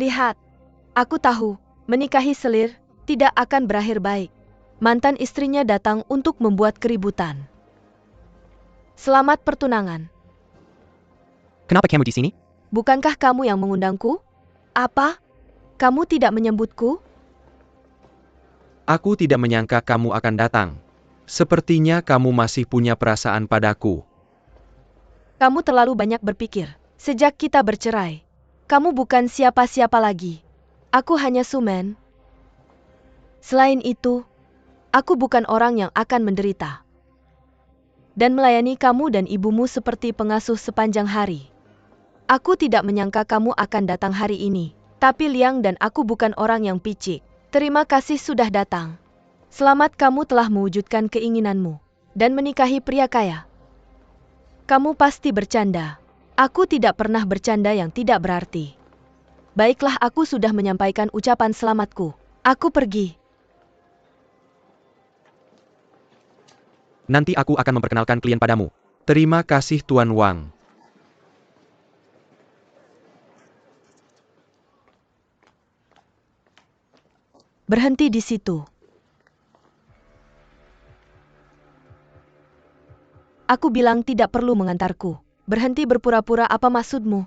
Lihat, aku tahu, menikahi Selir tidak akan berakhir baik. Mantan istrinya datang untuk membuat keributan. Selamat pertunangan. Kenapa kamu di sini? Bukankah kamu yang mengundangku? Apa? Kamu tidak menyambutku? Aku tidak menyangka kamu akan datang. Sepertinya kamu masih punya perasaan padaku. Kamu terlalu banyak berpikir. Sejak kita bercerai, kamu bukan siapa-siapa lagi. Aku hanya Sumen. Selain itu, aku bukan orang yang akan menderita dan melayani kamu dan ibumu seperti pengasuh sepanjang hari. Aku tidak menyangka kamu akan datang hari ini. Tapi Liang dan aku bukan orang yang picik. Terima kasih sudah datang. Selamat, kamu telah mewujudkan keinginanmu dan menikahi pria kaya. Kamu pasti bercanda. Aku tidak pernah bercanda yang tidak berarti. Baiklah, aku sudah menyampaikan ucapan selamatku. Aku pergi. Nanti aku akan memperkenalkan klien padamu. Terima kasih Tuan Wang. Berhenti di situ. Aku bilang tidak perlu mengantarku. Berhenti berpura-pura, apa maksudmu?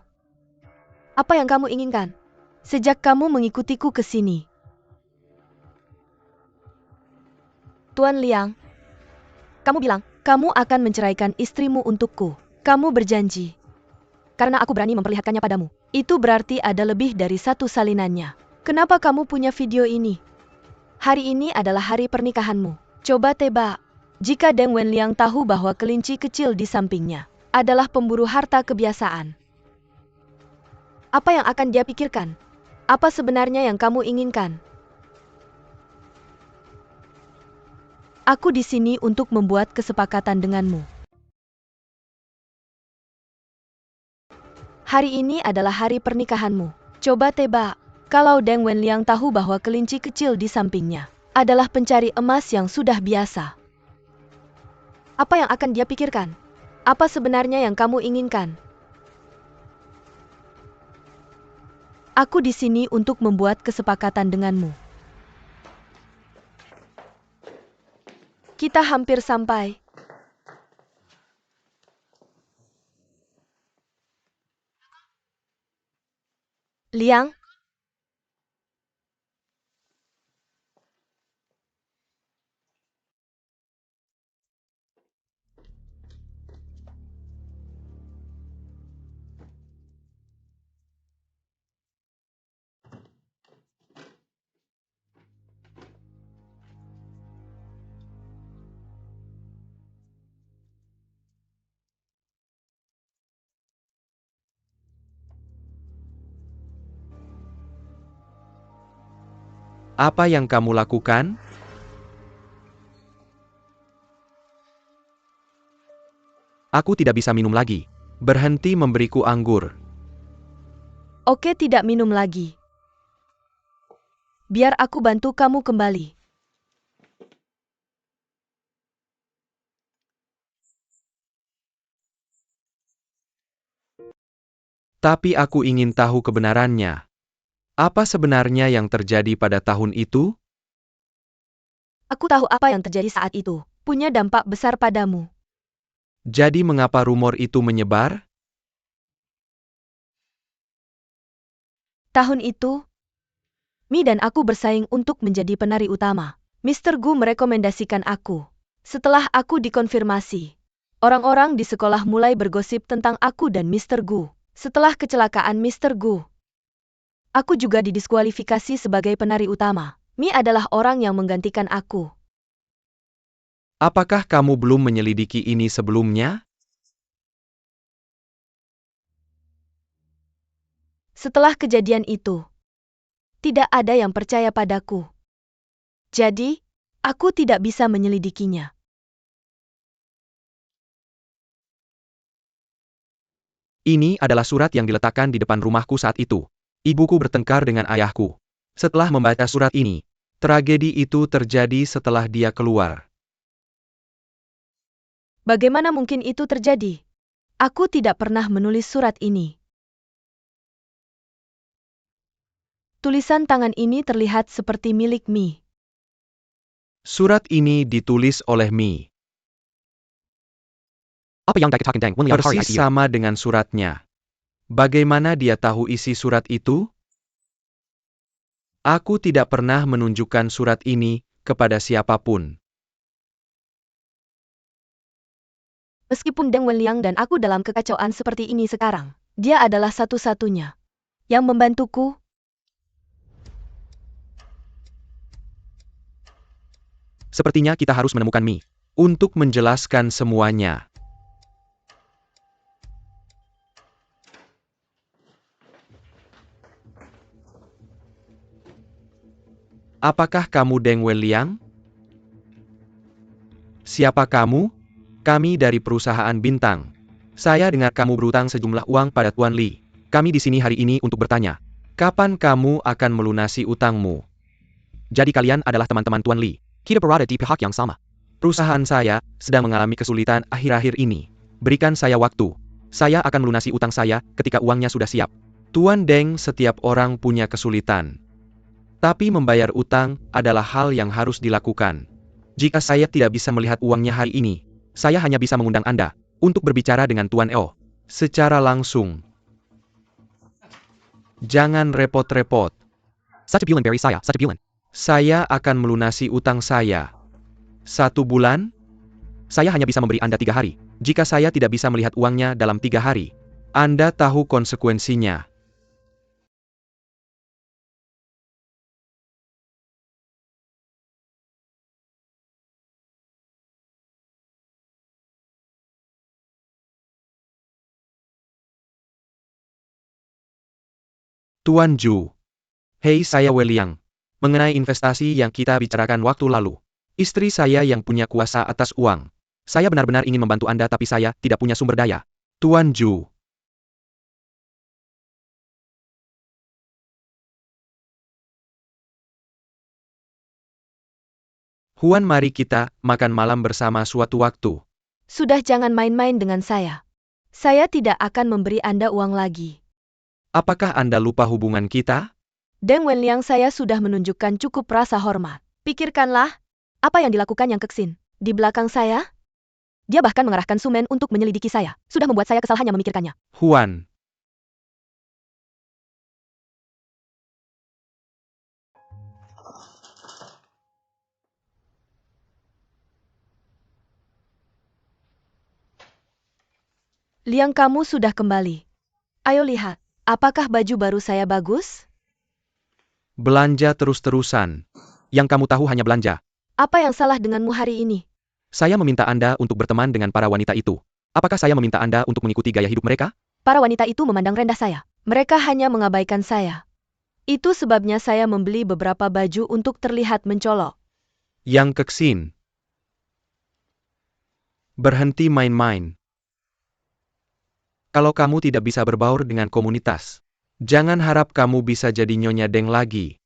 Apa yang kamu inginkan? Sejak kamu mengikutiku ke sini. Tuan Liang, kamu bilang, kamu akan menceraikan istrimu untukku. Kamu berjanji. Karena aku berani memperlihatkannya padamu. Itu berarti ada lebih dari satu salinannya. Kenapa kamu punya video ini? Hari ini adalah hari pernikahanmu. Coba tebak. Jika Deng Wenliang tahu bahwa kelinci kecil di sampingnya adalah pemburu harta kebiasaan, apa yang akan dia pikirkan? Apa sebenarnya yang kamu inginkan? Aku di sini untuk membuat kesepakatan denganmu. Hari ini adalah hari pernikahanmu. Coba tebak, kalau Deng Wenliang tahu bahwa kelinci kecil di sampingnya adalah pencari emas yang sudah biasa, apa yang akan dia pikirkan? Apa sebenarnya yang kamu inginkan? Aku di sini untuk membuat kesepakatan denganmu. Kita hampir sampai. Liang, Apa yang kamu lakukan? Aku tidak bisa minum lagi. Berhenti memberiku anggur. oke, tidak minum lagi. Biar aku bantu kamu kembali. Tapi aku ingin tahu kebenarannya. Apa sebenarnya yang terjadi pada tahun itu? Aku tahu apa yang terjadi saat itu. Punya dampak besar padamu. Jadi mengapa rumor itu menyebar? Tahun itu, Mi dan aku bersaing untuk menjadi penari utama. Mr. Gu merekomendasikan aku. Setelah aku dikonfirmasi, orang-orang di sekolah mulai bergosip tentang aku dan Mr. Gu. Setelah kecelakaan Mr. Gu, aku juga didiskualifikasi sebagai penari utama. Mi adalah orang yang menggantikan aku. Apakah kamu belum menyelidiki ini sebelumnya? Setelah kejadian itu, tidak ada yang percaya padaku. Jadi, aku tidak bisa menyelidikinya. Ini adalah surat yang diletakkan di depan rumahku saat itu. Ibuku bertengkar dengan ayahku. Setelah membaca surat ini, tragedi itu terjadi setelah dia keluar. Bagaimana mungkin itu terjadi? Aku tidak pernah menulis surat ini. Tulisan tangan ini terlihat seperti milik Mi. Surat ini ditulis oleh Mi. Apa yang dikatakan Deng Wenliang hari Persis itu? sama dengan suratnya. Bagaimana dia tahu isi surat itu? Aku tidak pernah menunjukkan surat ini kepada siapapun. Meskipun Deng Wenliang dan aku dalam kekacauan seperti ini sekarang, dia adalah satu-satunya yang membantuku. Sepertinya kita harus menemukan Mi untuk menjelaskan semuanya. Apakah kamu Deng Wenliang? Siapa kamu? Kami dari perusahaan Bintang. Saya dengar kamu berutang sejumlah uang pada Tuan Li. Kami di sini hari ini untuk bertanya, kapan kamu akan melunasi utangmu? Jadi kalian adalah teman-teman Tuan Li. Kita berada di pihak yang sama. Perusahaan saya sedang mengalami kesulitan akhir-akhir ini. Berikan saya waktu. Saya akan melunasi utang saya ketika uangnya sudah siap. Tuan Deng, setiap orang punya kesulitan. Tapi membayar utang adalah hal yang harus dilakukan. Jika saya tidak bisa melihat uangnya hari ini, saya hanya bisa mengundang Anda untuk berbicara dengan Tuan Eo secara langsung. Jangan repot-repot. Satu bulan beri saya, satu bulan. Saya akan melunasi utang saya. 1 bulan? Saya hanya bisa memberi Anda 3 hari. Jika saya tidak bisa melihat uangnya dalam 3 hari, Anda tahu konsekuensinya. Tuan Ju. Hei, saya Weliang. Mengenai investasi yang kita bicarakan waktu lalu. Istri saya yang punya kuasa atas uang. Saya benar-benar ingin membantu Anda tapi saya tidak punya sumber daya. Tuan Ju. Huan, mari kita makan malam bersama suatu waktu. Sudah, jangan main-main dengan saya. Saya tidak akan memberi Anda uang lagi. Apakah Anda lupa hubungan kita? Deng Wenliang, saya sudah menunjukkan cukup rasa hormat. Pikirkanlah, apa yang dilakukan Yang Keksin di belakang saya? Dia bahkan mengerahkan sumen untuk menyelidiki saya. Sudah membuat saya kesal hanya memikirkannya. Huan. Liang, kamu sudah kembali. Ayo lihat, apakah baju baru saya bagus? Belanja terus-terusan. Yang kamu tahu hanya belanja. Apa yang salah denganmu hari ini? Saya meminta Anda untuk berteman dengan para wanita itu. Apakah saya meminta Anda untuk mengikuti gaya hidup mereka? Para wanita itu memandang rendah saya. Mereka hanya mengabaikan saya. Itu sebabnya saya membeli beberapa baju untuk terlihat mencolok. Yang Keksin. Berhenti main-main. Kalau kamu tidak bisa berbaur dengan komunitas, jangan harap kamu bisa jadi Nyonya Deng lagi.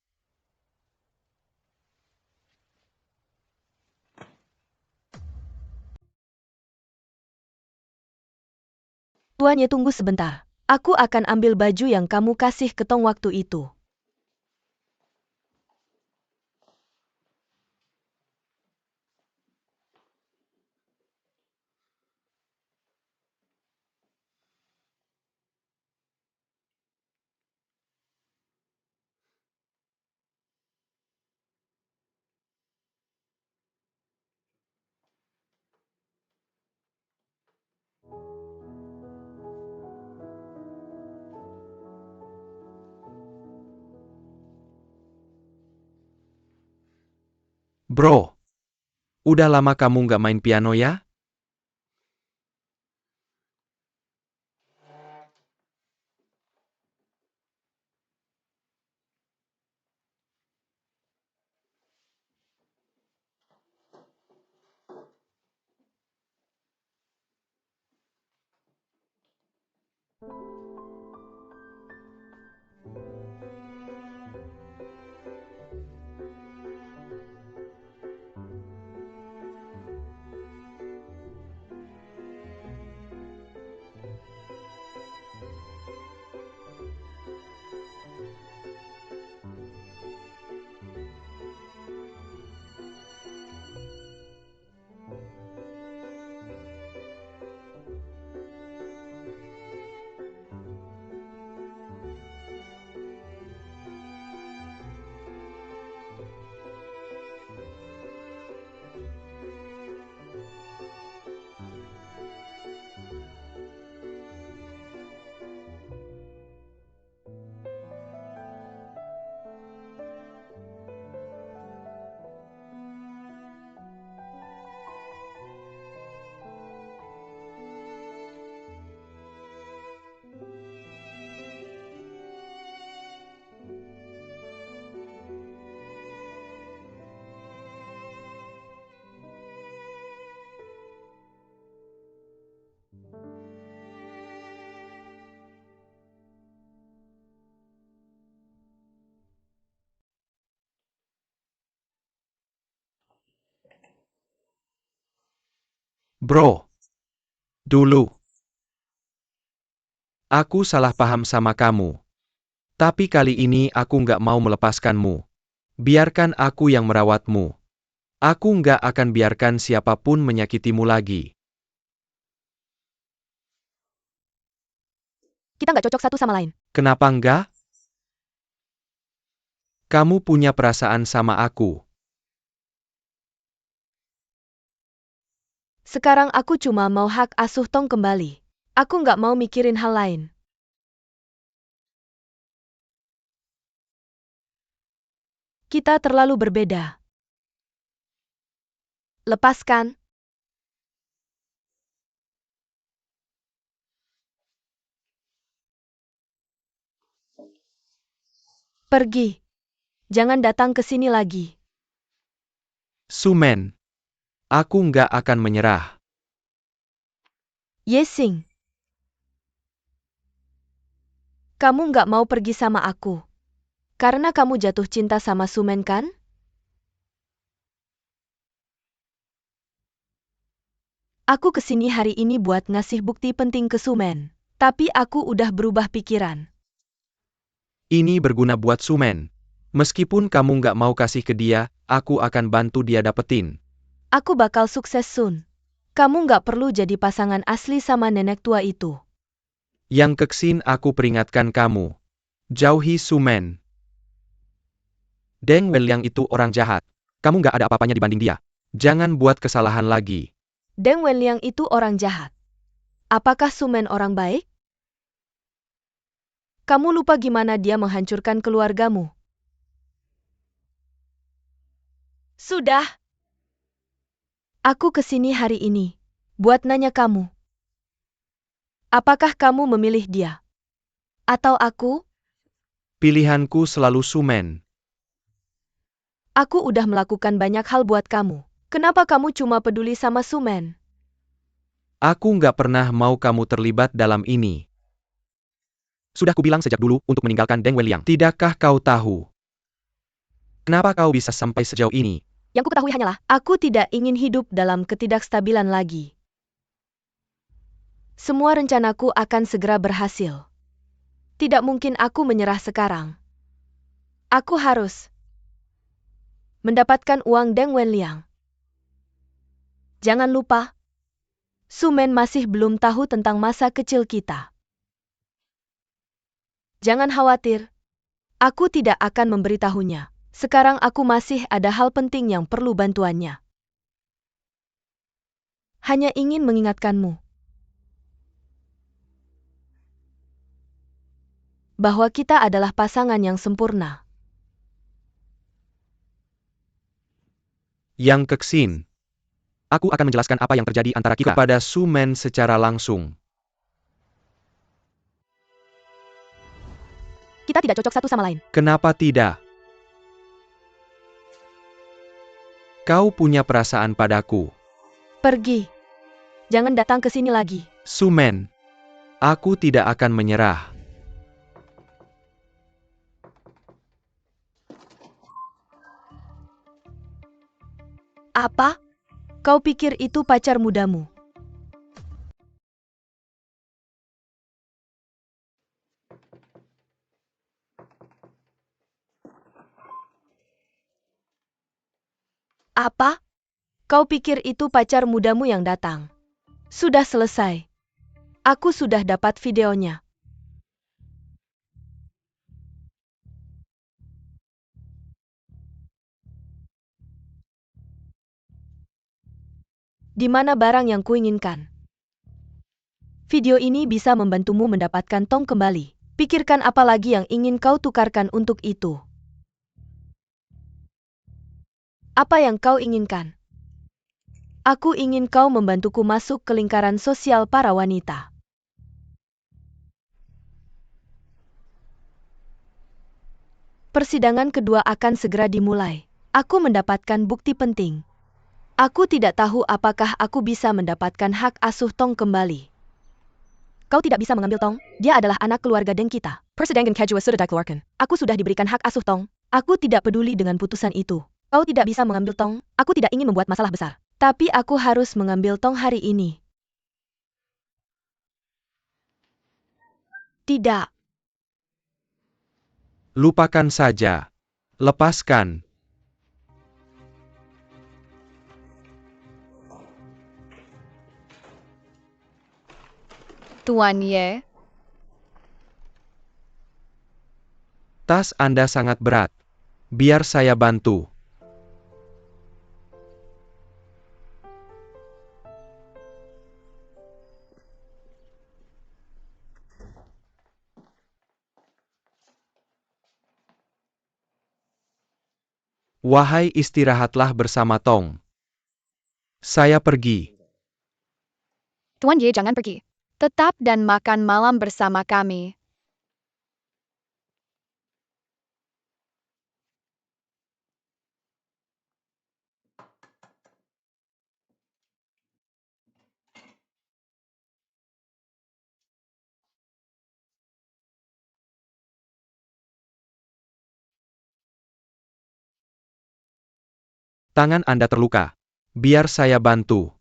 Tuannya, tunggu sebentar. Aku akan ambil baju yang kamu kasih ke Tong waktu itu. Bro, udah lama kamu nggak main piano ya? Bro. Dulu. Aku salah paham sama kamu. Tapi kali ini aku nggak mau melepaskanmu. Biarkan aku yang merawatmu. Aku nggak akan biarkan siapapun menyakitimu lagi. Kita nggak cocok satu sama lain. Kenapa enggak? Kamu punya perasaan sama aku. Sekarang aku cuma mau hak asuh Tong kembali. Aku nggak mau mikirin hal lain. Kita terlalu berbeda. Lepaskan. Pergi. Jangan datang ke sini lagi. Sumen. Aku nggak akan menyerah. Yesing. Kamu nggak mau pergi sama aku. Karena kamu jatuh cinta sama Sumen kan? Aku kesini hari ini buat ngasih bukti penting ke Sumen. Tapi aku udah berubah pikiran. Ini berguna buat Sumen. Meskipun kamu nggak mau kasih ke dia, aku akan bantu dia dapetin. Aku bakal sukses Sun. Kamu nggak perlu jadi pasangan asli sama nenek tua itu. Yang Keksin aku peringatkan kamu. Jauhi Sumen. Deng Wenliang itu orang jahat. Kamu nggak ada apa-apanya dibanding dia. Jangan buat kesalahan lagi. Deng Wenliang itu orang jahat. Apakah Sumen orang baik? Kamu lupa gimana dia menghancurkan keluargamu. Sudah. Aku kesini hari ini buat nanya kamu. Apakah kamu memilih dia? Atau aku? Pilihanku selalu Sumen. Aku udah melakukan banyak hal buat kamu. Kenapa kamu cuma peduli sama Sumen? Aku nggak pernah mau kamu terlibat dalam ini. Sudah kubilang sejak dulu untuk meninggalkan Deng Wenliang. Tidakkah kau tahu? Kenapa kau bisa sampai sejauh ini? Yang ku ketahui hanyalah, aku tidak ingin hidup dalam ketidakstabilan lagi. Semua rencanaku akan segera berhasil. Tidak mungkin aku menyerah sekarang. Aku harus mendapatkan uang Deng Wenliang. Jangan lupa, Sumen masih belum tahu tentang masa kecil kita. Jangan khawatir, aku tidak akan memberitahunya. Sekarang aku masih ada hal penting yang perlu bantuannya. Hanya ingin mengingatkanmu bahwa kita adalah pasangan yang sempurna. Yang Keksin. Aku akan menjelaskan apa yang terjadi antara kita kepada Sumen secara langsung. Kita tidak cocok satu sama lain. Kenapa tidak? Kau punya perasaan padaku. Pergi. Jangan datang ke sini lagi. Sumen. Aku tidak akan menyerah. Apa? Kau pikir itu pacar mudamu? Apa? Kau pikir itu pacar mudamu yang datang? Sudah selesai. Aku sudah dapat videonya. Di mana barang yang kuinginkan? Video ini bisa membantumu mendapatkan Tong kembali. Pikirkan apa lagi yang ingin kau tukarkan untuk itu. Apa yang kau inginkan? Aku ingin kau membantuku masuk ke lingkaran sosial para wanita. Persidangan kedua akan segera dimulai. Aku mendapatkan bukti penting. Aku tidak tahu apakah aku bisa mendapatkan hak asuh Tong kembali. Kau tidak bisa mengambil Tong, dia adalah anak keluarga Deng kita. Persidangan kedua sudah dikeluarkan. Aku sudah diberikan hak asuh Tong. Aku tidak peduli dengan putusan itu. Kau tidak bisa mengambil Tong, aku tidak ingin membuat masalah besar. Tapi aku harus mengambil tong hari ini. Tidak. Lupakan saja. Lepaskan. Tuan Ye, Tas Anda sangat berat. Biar saya bantu. Wahai, istirahatlah bersama Tong. Saya pergi. Tuan Ye jangan pergi. Tetap dan makan malam bersama kami. Tangan Anda terluka. Biar saya bantu.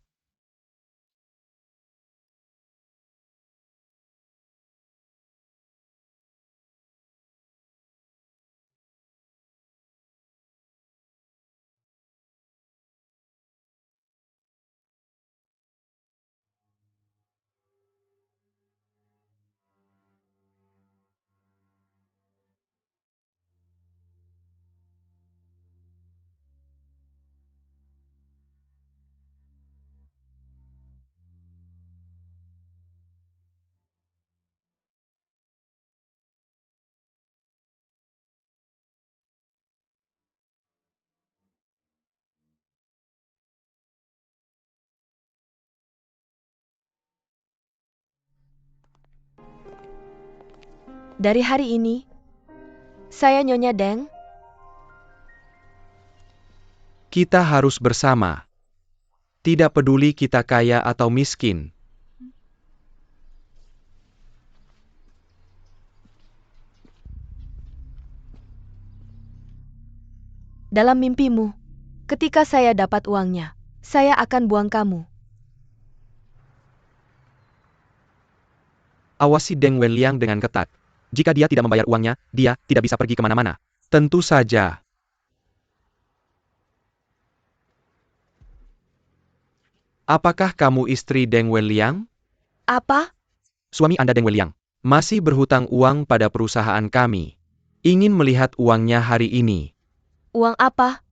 Dari hari ini, saya Nyonya Deng. Kita harus bersama. Tidak peduli kita kaya atau miskin. Dalam mimpimu, ketika saya dapat uangnya, saya akan buang kamu. Awasi Deng Wenliang dengan ketat. Jika dia tidak membayar uangnya, dia tidak bisa pergi kemana-mana. Tentu saja. Apakah kamu istri Deng Wenliang? Apa? Suami Anda Deng Wenliang. Masih berhutang uang pada perusahaan kami. Ingin melihat uangnya hari ini. Uang apa?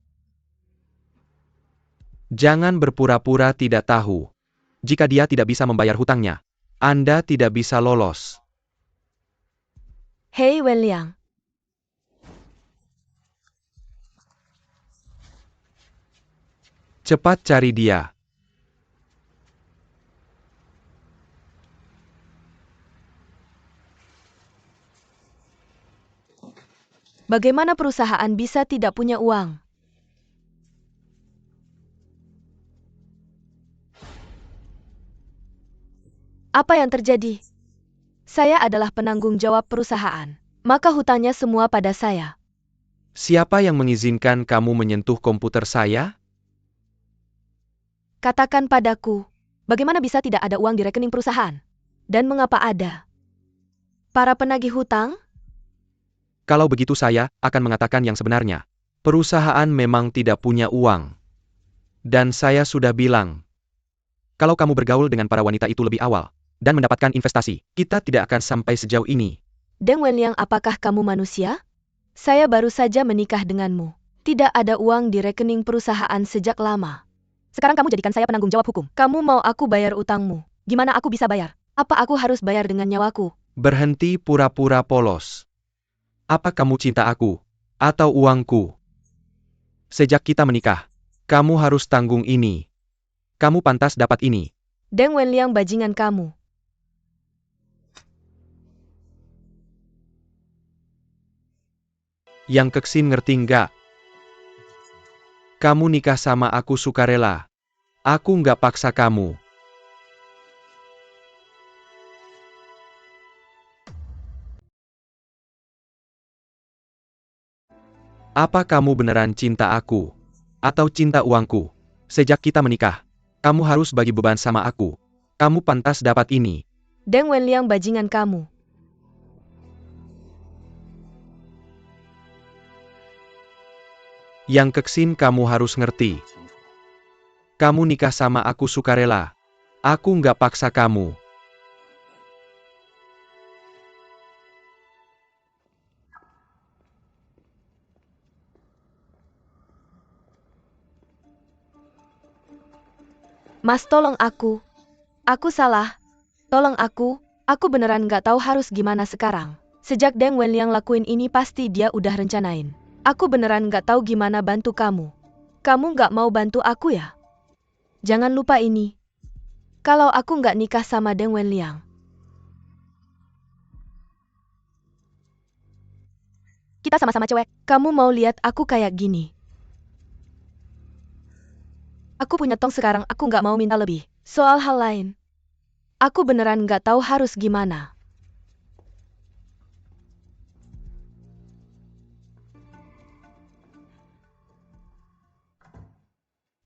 Jangan berpura-pura tidak tahu. Jika dia tidak bisa membayar hutangnya, Anda tidak bisa lolos. Hei Wenliang. Cepat cari dia. Bagaimana perusahaan bisa tidak punya uang? Apa yang terjadi? Saya adalah penanggung jawab perusahaan, maka hutangnya semua pada saya. Siapa yang mengizinkan kamu menyentuh komputer saya? Katakan padaku, bagaimana bisa tidak ada uang di rekening perusahaan? Dan mengapa ada? Para penagih hutang? Kalau begitu saya akan mengatakan yang sebenarnya. Perusahaan memang tidak punya uang. Dan saya sudah bilang, kalau kamu bergaul dengan para wanita itu lebih awal, dan mendapatkan investasi, kita tidak akan sampai sejauh ini. Deng Wenliang, apakah kamu manusia? Saya baru saja menikah denganmu. Tidak ada uang di rekening perusahaan sejak lama. Sekarang kamu jadikan saya penanggung jawab hukum. Kamu mau aku bayar utangmu. Gimana aku bisa bayar? Apa aku harus bayar dengan nyawaku? Berhenti pura-pura polos. Apa kamu cinta aku? Atau uangku? Sejak kita menikah, kamu harus tanggung ini. Kamu pantas dapat ini. Deng Wenliang, bajingan kamu. Yang keksin ngerti nggak? Kamu nikah sama aku sukarela. Aku nggak paksa kamu. Apa kamu beneran cinta aku? Atau cinta uangku? Sejak kita menikah, kamu harus bagi beban sama aku. Kamu pantas dapat ini. Deng Wenliang bajingan kamu. Yang Keksin kamu harus ngerti. Kamu nikah sama aku sukarela. Aku nggak paksa kamu. Mas tolong aku. Aku salah. Tolong aku beneran nggak tahu harus gimana sekarang. Sejak Deng Wenliang lakuin ini pasti dia udah rencanain. Aku beneran nggak tahu gimana bantu kamu. Kamu nggak mau bantu aku ya? Jangan lupa ini. Kalau aku nggak nikah sama Deng Wenliang. Kita sama-sama cewek. Kamu mau lihat aku kayak gini? Aku punya tong sekarang, aku nggak mau minta lebih. Soal hal lain, aku beneran nggak tahu harus gimana.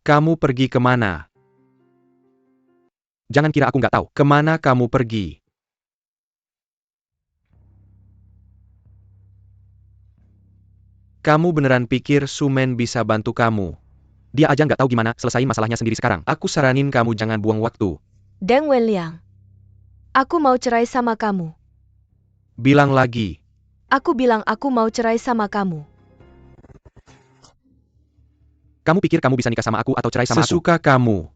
Kamu pergi kemana? Jangan kira aku nggak tahu. Kemana kamu pergi? Kamu beneran pikir Sumen bisa bantu kamu? Dia aja nggak tahu gimana selesain masalahnya sendiri sekarang. Aku saranin kamu jangan buang waktu. Deng Wenliang, aku mau cerai sama kamu. Bilang lagi. Aku bilang aku mau cerai sama kamu. Kamu pikir kamu bisa nikah sama aku atau cerai sama aku? Sesuka kamu.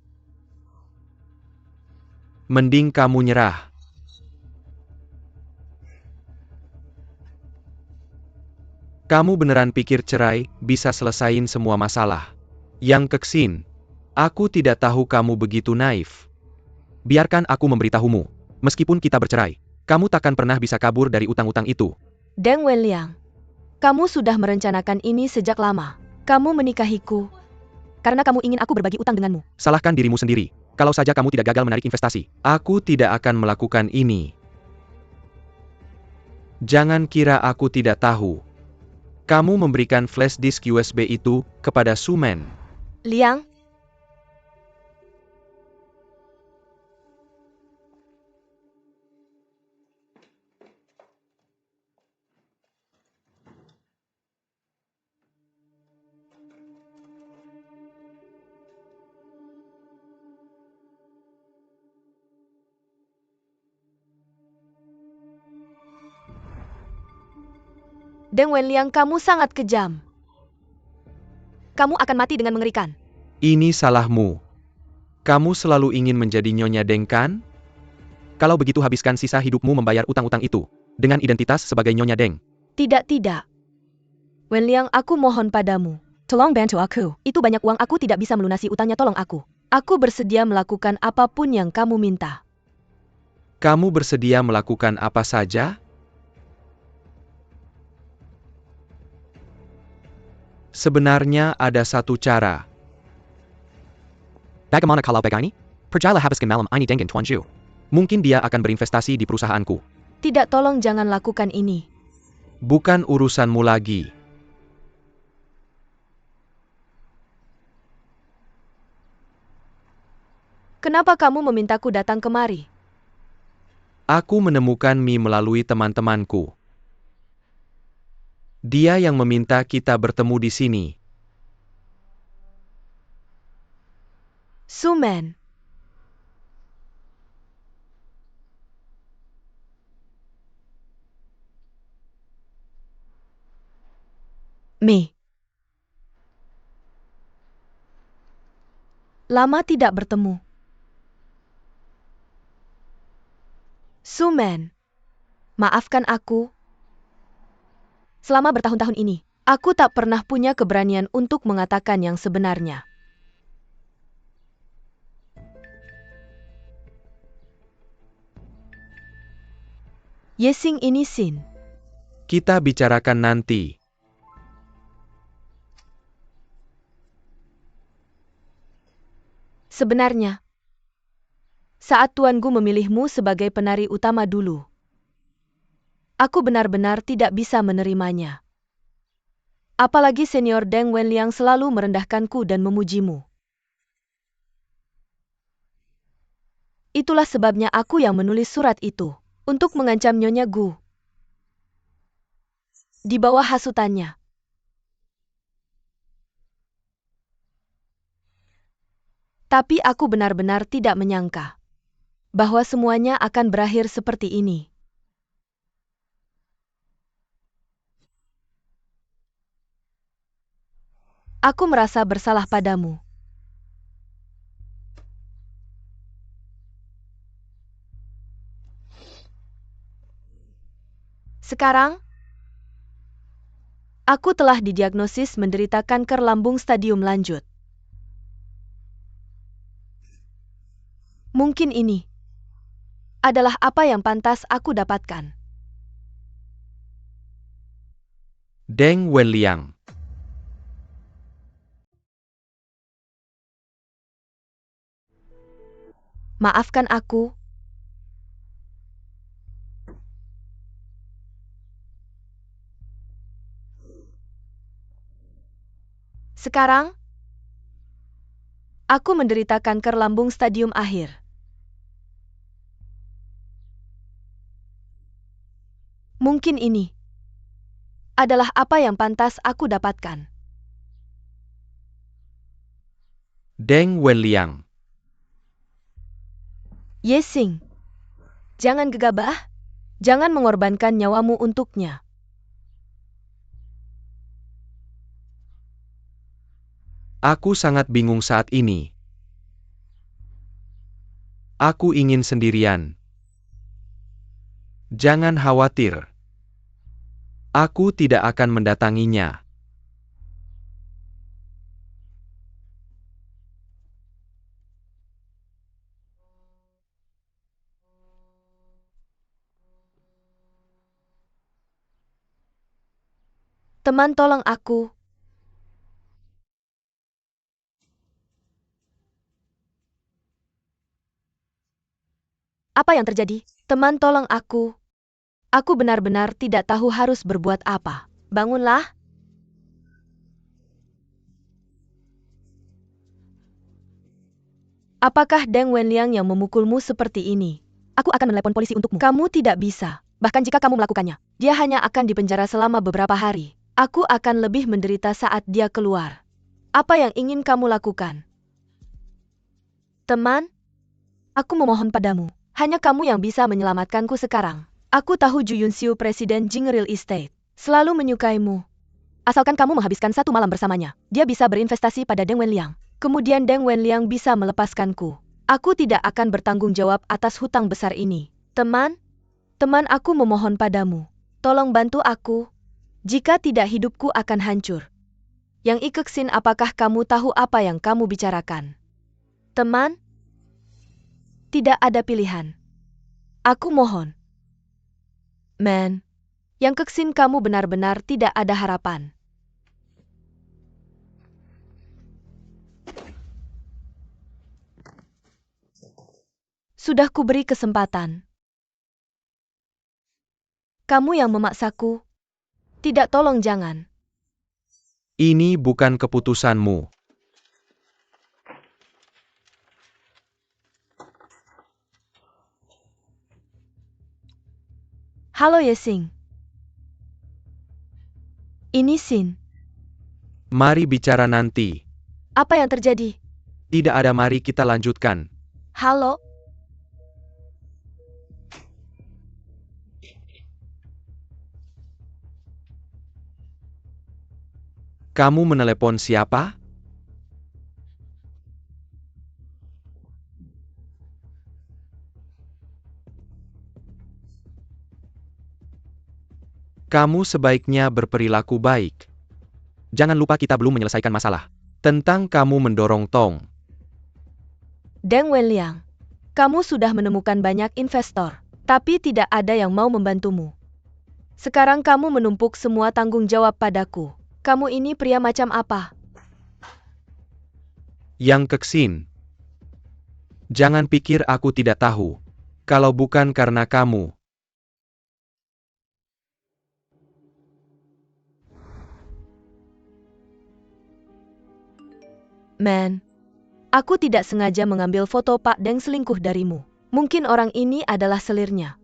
Mending kamu nyerah. Kamu beneran pikir cerai bisa selesain semua masalah? Yang Keksin, aku tidak tahu kamu begitu naif. Biarkan aku memberitahumu. Meskipun kita bercerai, kamu takkan pernah bisa kabur dari utang-utang itu. Deng Wenliang, kamu sudah merencanakan ini sejak lama. Kamu menikahiku karena kamu ingin aku berbagi utang denganmu. Salahkan dirimu sendiri. Kalau saja kamu tidak gagal menarik investasi, aku tidak akan melakukan ini. Jangan kira aku tidak tahu. Kamu memberikan flash disk USB itu kepada Sumen. Liang, Deng Wenliang, kamu sangat kejam. Kamu akan mati dengan mengerikan. Ini salahmu. Kamu selalu ingin menjadi Nyonya Deng kan? Kalau begitu habiskan sisa hidupmu membayar utang-utang itu. Dengan identitas sebagai Nyonya Deng. Tidak. Wenliang, aku mohon padamu. Tolong bantu aku. Itu banyak uang, aku tidak bisa melunasi utangnya, tolong aku. Aku bersedia melakukan apapun yang kamu minta. Kamu bersedia melakukan apa saja? Sebenarnya ada satu cara. Bagaimana kalau begini? Percayalah habiskan malam ini dengan Tuan Zhu. Mungkin dia akan berinvestasi di perusahaanku. Tidak, tolong jangan lakukan ini. Bukan urusanmu lagi. Kenapa kamu memintaku datang kemari? Aku menemukan Mi melalui teman-temanku. Dia yang meminta kita bertemu di sini. Sumen. Mi. Lama tidak bertemu. Sumen. Maafkan aku. Selama bertahun-tahun ini, aku tak pernah punya keberanian untuk mengatakan yang sebenarnya. Yesing ini Sin. Kita bicarakan nanti. Sebenarnya, saat tuanku memilihmu sebagai penari utama dulu, aku benar-benar tidak bisa menerimanya. Apalagi senior Deng Wenliang selalu merendahkanku dan memujimu. Itulah sebabnya aku yang menulis surat itu. Untuk mengancam Nyonya Gu. Di bawah hasutannya. Tapi aku benar-benar tidak menyangka bahwa semuanya akan berakhir seperti ini. Aku merasa bersalah padamu. Sekarang, aku telah didiagnosis menderita kanker lambung stadium lanjut. Mungkin ini adalah apa yang pantas aku dapatkan. Deng Wenliang. Maafkan aku. Sekarang, aku menderita kanker lambung stadium akhir. Mungkin ini adalah apa yang pantas aku dapatkan. Deng Wenliang. Yesing, jangan gegabah. Jangan mengorbankan nyawamu untuknya. Aku sangat bingung saat ini. Aku ingin sendirian. Jangan khawatir. Aku tidak akan mendatanginya. Teman, tolong aku. Apa yang terjadi? Teman, tolong aku. Aku benar-benar tidak tahu harus berbuat apa. Bangunlah. Apakah Deng Wenliang yang memukulmu seperti ini? Aku akan menelepon polisi untukmu. Kamu tidak bisa. Bahkan jika kamu melakukannya, dia hanya akan dipenjara selama beberapa hari. Aku akan lebih menderita saat dia keluar. Apa yang ingin kamu lakukan? Teman, aku memohon padamu. Hanya kamu yang bisa menyelamatkanku sekarang. Aku tahu Ju Yunxiu, Presiden Jing Real Estate, selalu menyukaimu. Asalkan kamu menghabiskan satu malam bersamanya, dia bisa berinvestasi pada Deng Wenliang. Kemudian Deng Wenliang bisa melepaskanku. Aku tidak akan bertanggung jawab atas hutang besar ini. Teman, aku memohon padamu. Tolong bantu aku. Jika tidak, hidupku akan hancur. Yang Ikeksin, apakah kamu tahu apa yang kamu bicarakan? Teman, tidak ada pilihan. Aku mohon. Man, Yang Keksin, kamu benar-benar tidak ada harapan. Sudah kuberi kesempatan. Kamu yang memaksaku. Tidak, tolong jangan. Ini bukan keputusanmu. Halo Yesing. Ini Sin. Mari bicara nanti. Apa yang terjadi? Tidak ada, mari kita lanjutkan. Halo? Kamu menelepon siapa? Kamu sebaiknya berperilaku baik. Jangan lupa kita belum menyelesaikan masalah. Tentang kamu mendorong Tong. Deng Wenliang, kamu sudah menemukan banyak investor, tapi tidak ada yang mau membantumu. Sekarang kamu menumpuk semua tanggung jawab padaku. Kamu ini pria macam apa? Yang Keksin. Jangan pikir aku tidak tahu. Kalau bukan karena kamu. Man, aku tidak sengaja mengambil foto Pak Deng selingkuh darimu. Mungkin orang ini adalah selirnya.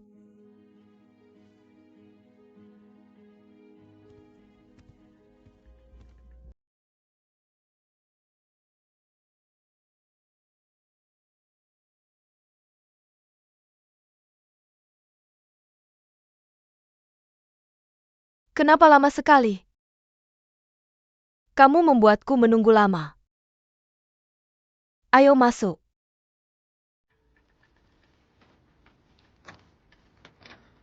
Kenapa lama sekali? Kamu membuatku menunggu lama. Ayo masuk.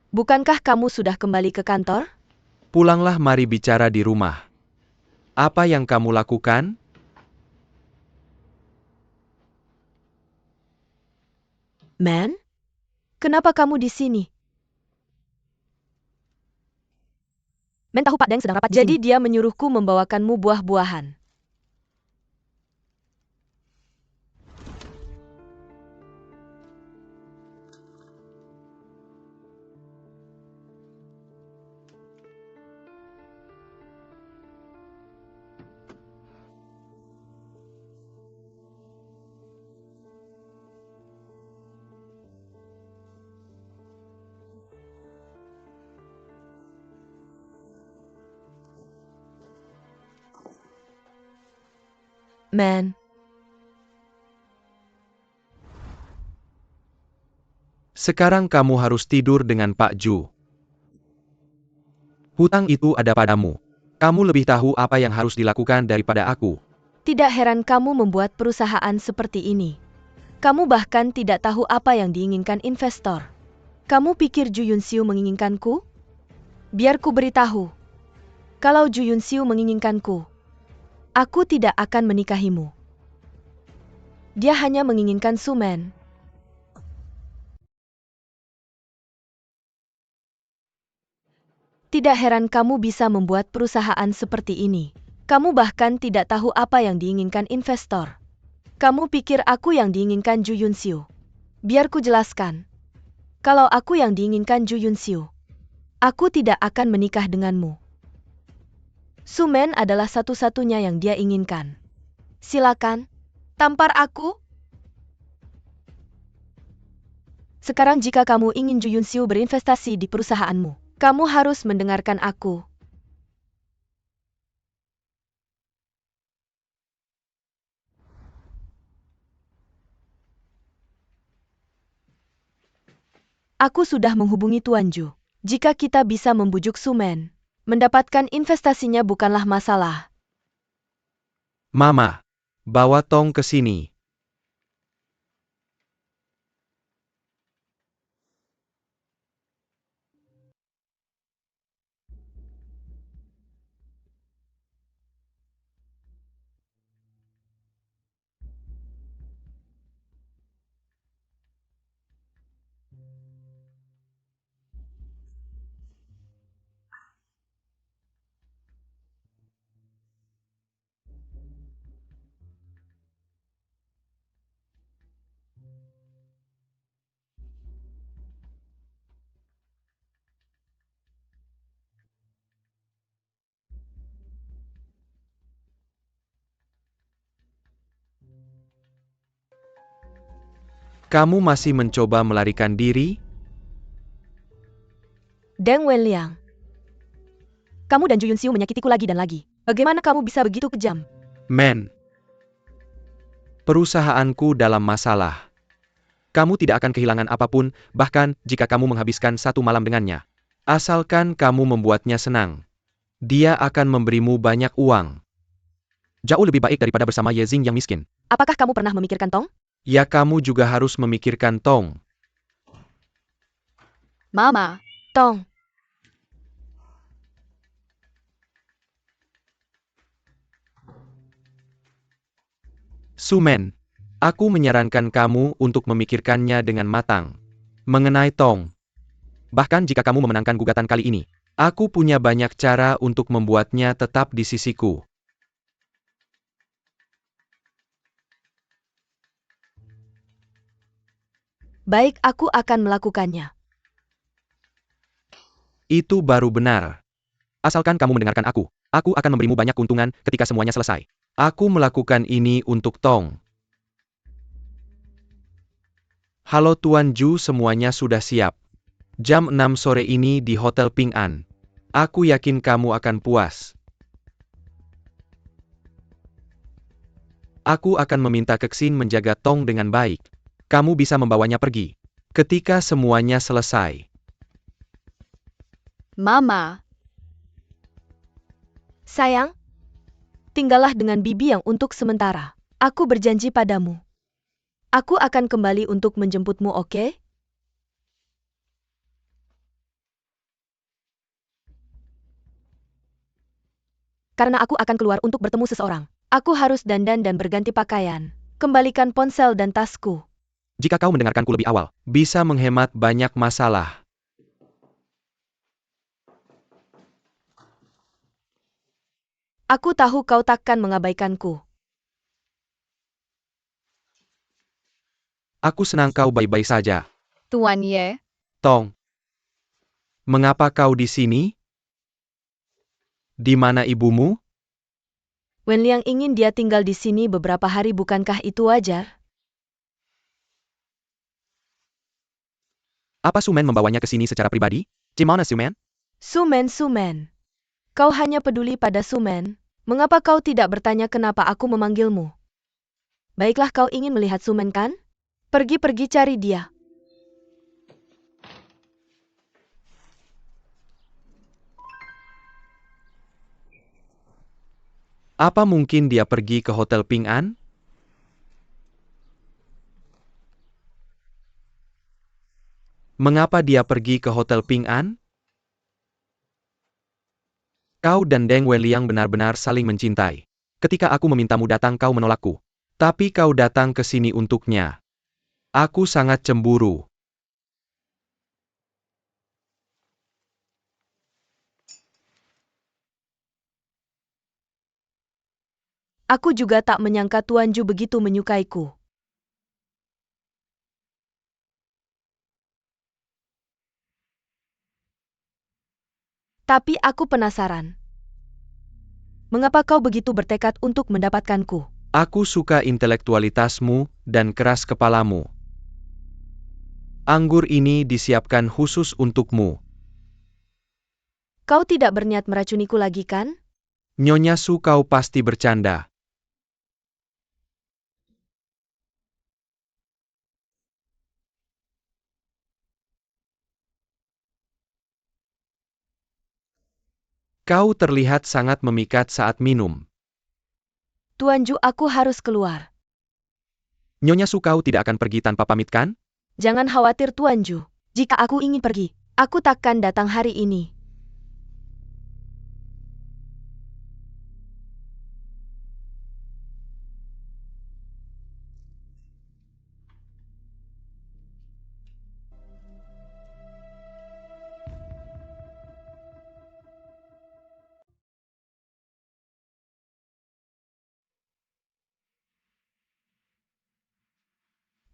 Bukankah kamu sudah kembali ke kantor? Pulanglah, mari bicara di rumah. Apa yang kamu lakukan? Man? Kenapa kamu di sini? Men tahu Pak Deng sedang rapat di Jadi sini. dia menyuruhku membawakanmu buah-buahan. Man. Sekarang kamu harus tidur dengan Pak Ju. Hutang itu ada padamu. Kamu lebih tahu apa yang harus dilakukan daripada aku. Tidak heran kamu membuat perusahaan seperti ini. Kamu bahkan tidak tahu apa yang diinginkan investor. Kamu pikir Ju Yunsiu menginginkanku? Biar ku beritahu. Kalau Ju Yunsiu menginginkanku, aku tidak akan menikahimu. Dia hanya menginginkan Sumen. Tidak heran kamu bisa membuat perusahaan seperti ini. Kamu bahkan tidak tahu apa yang diinginkan investor. Kamu pikir aku yang diinginkan Ju Yunsiu? Biar ku jelaskan. Kalau aku yang diinginkan Ju Yunsiu, aku tidak akan menikah denganmu. Sumen adalah satu-satunya yang dia inginkan. Silakan, tampar aku. Sekarang jika kamu ingin Ju Yunsiu berinvestasi di perusahaanmu, kamu harus mendengarkan aku. Aku sudah menghubungi Tuan Ju. Jika kita bisa membujuk Sumen, mendapatkan investasinya bukanlah masalah. Mama, bawa Tong ke sini. Kamu masih mencoba melarikan diri? Deng Wenliang. Kamu dan Ju Yunsiu menyakitiku lagi dan lagi. Bagaimana kamu bisa begitu kejam? Men. Perusahaanku dalam masalah. Kamu tidak akan kehilangan apapun, bahkan jika kamu menghabiskan satu malam dengannya. Asalkan kamu membuatnya senang. Dia akan memberimu banyak uang. Jauh lebih baik daripada bersama Ye Jing yang miskin. Apakah kamu pernah memikirkan Tong? Ya, kamu juga harus memikirkan Tong. Mama, Tong. Sumen, aku menyarankan kamu untuk memikirkannya dengan matang. Mengenai Tong. Bahkan jika kamu memenangkan gugatan kali ini, aku punya banyak cara untuk membuatnya tetap di sisiku. Baik, aku akan melakukannya. Itu baru benar. Asalkan kamu mendengarkan aku akan memberimu banyak keuntungan ketika semuanya selesai. Aku melakukan ini untuk Tong. Halo Tuan Ju, semuanya sudah siap. Jam 6 sore ini di Hotel Ping An. Aku yakin kamu akan puas. Aku akan meminta Kexin menjaga Tong dengan baik. Kamu bisa membawanya pergi. Ketika semuanya selesai. Mama, Sayang, tinggallah dengan Bibi yang untuk sementara. Aku berjanji padamu. Aku akan kembali untuk menjemputmu, oke? Karena aku akan keluar untuk bertemu seseorang. Aku harus dandan dan berganti pakaian. Kembalikan ponsel dan tasku. Jika kau mendengarkanku lebih awal, bisa menghemat banyak masalah. Aku tahu kau takkan mengabaikanku. Aku senang kau baik-baik saja. Tuan Ye, Tong. Mengapa kau di sini? Di mana ibumu? Wen Liang ingin dia tinggal di sini beberapa hari, bukankah itu wajar? Apa Sumen membawanya ke sini secara pribadi? Gimana Sumen? Sumen. Kau hanya peduli pada Sumen. Mengapa kau tidak bertanya kenapa aku memanggilmu? Baiklah, kau ingin melihat Sumen kan? Pergi cari dia. Apa mungkin dia pergi ke Hotel Ping An? Mengapa dia pergi ke Hotel Ping An? Kau dan Deng Wenliang benar-benar saling mencintai. Ketika aku memintamu datang, kau menolakku. Tapi kau datang ke sini untuknya. Aku sangat cemburu. Aku juga tak menyangka Tuan Ju begitu menyukaiku. Tapi aku penasaran. Mengapa kau begitu bertekad untuk mendapatkanku? Aku suka intelektualitasmu dan keras kepalamu. Anggur ini disiapkan khusus untukmu. Kau tidak berniat meracuniku lagi kan? Nyonya Su, kau pasti bercanda. Kau terlihat sangat memikat saat minum. Tuan Ju, aku harus keluar. Nyonya Su, kau tidak akan pergi tanpa pamit kan? Jangan khawatir Tuan Ju. Jika aku ingin pergi, aku takkan datang hari ini.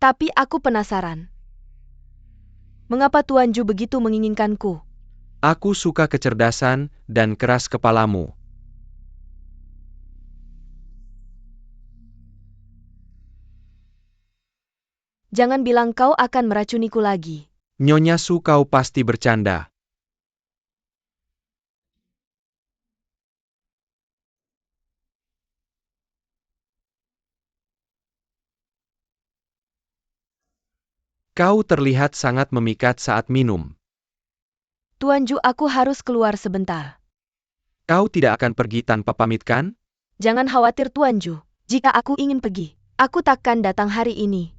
Tapi aku penasaran. Mengapa Tuan Ju begitu menginginkanku? Aku suka kecerdasan dan keras kepalamu. Jangan bilang kau akan meracuniku lagi. Nyonya Su, kau pasti bercanda. Kau terlihat sangat memikat saat minum. Tuan Ju, aku harus keluar sebentar. Kau tidak akan pergi tanpa pamit kan? Jangan khawatir Tuan Ju. Jika aku ingin pergi, aku takkan datang hari ini.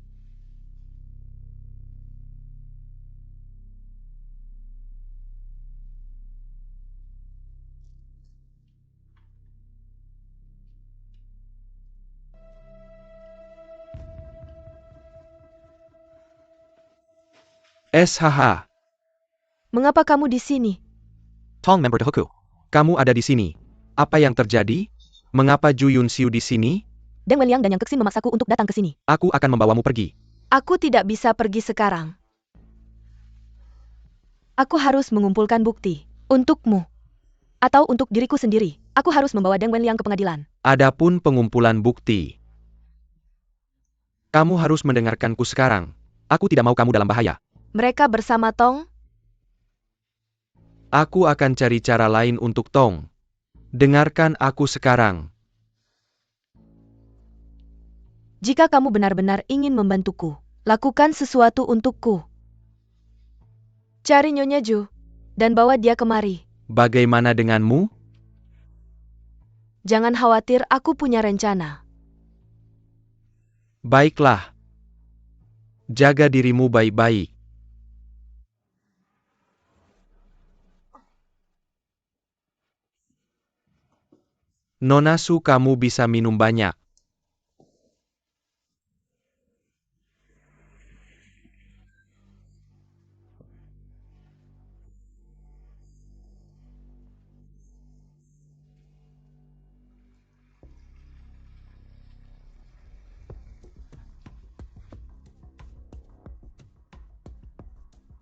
SHH. Mengapa kamu di sini? Tong member de Hoku. Kamu ada di sini. Apa yang terjadi? Mengapa Ju Yunxiu di sini? Deng Wenliang dan Yang Kexin memaksaku untuk datang ke sini. Aku akan membawamu pergi. Aku tidak bisa pergi sekarang. Aku harus mengumpulkan bukti. Untukmu. Atau untuk diriku sendiri. Aku harus membawa Deng Wenliang ke pengadilan. Adapun pengumpulan bukti. Kamu harus mendengarkanku sekarang. Aku tidak mau kamu dalam bahaya. Mereka bersama Tong? Aku akan cari cara lain untuk Tong. Dengarkan aku sekarang. Jika kamu benar-benar ingin membantuku, lakukan sesuatu untukku. Cari Nyonya Ju, dan bawa dia kemari. Bagaimana denganmu? Jangan khawatir, aku punya rencana. Baiklah. Jaga dirimu baik-baik. Nona Su, kamu bisa minum banyak.